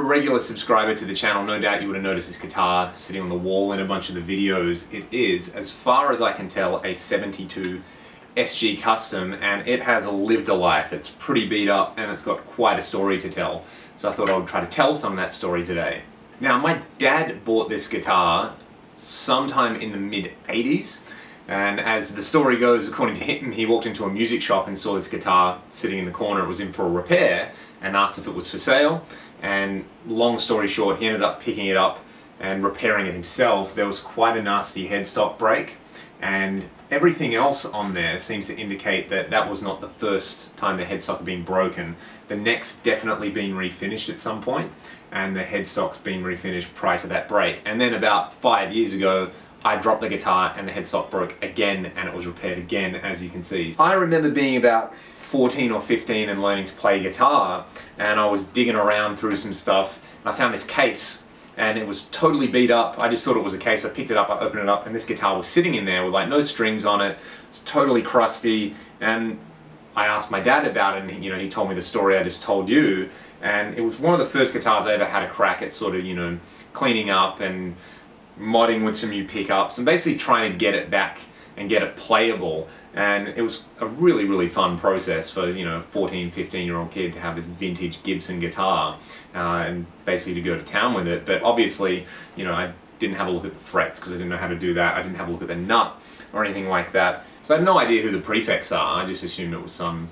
regular subscriber to the channel, no doubt you would have noticed this guitar sitting on the wall in a bunch of the videos. It is, as far as I can tell, a 72 SG Custom, and it has lived a life. It's pretty beat up and it's got quite a story to tell. So I thought I would try to tell some of that story today. Now, my dad bought this guitar sometime in the mid-80s. And as the story goes, according to him, he walked into a music shop and saw this guitar sitting in the corner. It was in for a repair and asked if it was for sale. And long story short, he ended up picking it up and repairing it himself. There was quite a nasty headstock break, and everything else on there seems to indicate that that was not the first time the headstock had been broken. The neck's definitely been refinished at some point, and the headstock's been refinished prior to that break. And then about 5 years ago, I dropped the guitar and the headstock broke again, and it was repaired again, as you can see. I remember being about 14 or 15 and learning to play guitar, and I was digging around through some stuff, and I found this case, and it was totally beat up. I just thought it was a case. I picked it up, I opened it up, and this guitar was sitting in there with like no strings on it. It's totally crusty, and I asked my dad about it, and he told me the story I just told you, and it was one of the first guitars I ever had a crack at sort of, cleaning up and modding with some new pickups and basically trying to get it back and get it playable. And it was a really, really fun process for, a 14, 15-year-old kid to have this vintage Gibson guitar and basically to go to town with it. But obviously, I didn't have a look at the frets because I didn't know how to do that. I didn't have a look at the nut or anything like that. So I had no idea who the Prefects are. I just assumed it was some,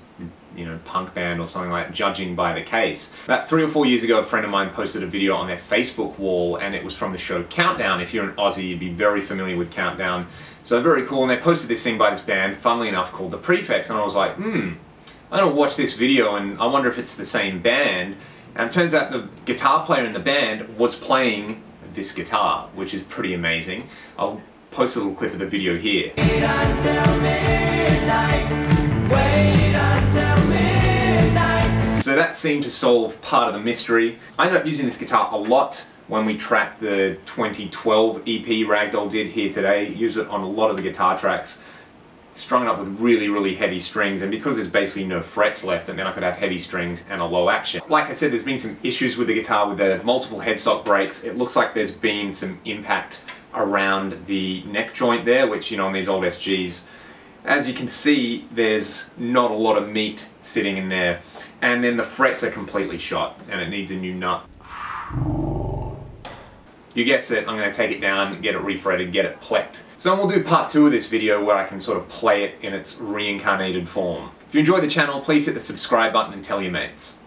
punk band or something like that, judging by the case. About 3 or 4 years ago, a friend of mine posted a video on their Facebook wall, and it was from the show Countdown. If you're an Aussie, you'd be very familiar with Countdown. So very cool, and they posted this thing by this band, funnily enough, called the Prefects, and I was like, I don't watch this video, and I wonder if it's the same band. And it turns out the guitar player in the band was playing this guitar, which is pretty amazing. I'll post a little clip of the video here. Wait until midnight, wait until midnight. So that seemed to solve part of the mystery. I ended up using this guitar a lot when we tracked the 2012 EP Ragdoll did here today. Use it on a lot of the guitar tracks. Strung it up with really, really heavy strings, and because there's basically no frets left, it meant I could have heavy strings and a low action. Like I said, there's been some issues with the guitar with the multiple headstock breaks. It looks like there's been some impact around the neck joint there, which, on these old SGs, as you can see, there's not a lot of meat sitting in there. And then the frets are completely shot, and it needs a new nut. You guessed it, I'm going to take it down, get it refretted, get it plecked. So we'll do part 2 of this video where I can sort of play it in its reincarnated form. If you enjoy the channel, please hit the subscribe button and tell your mates.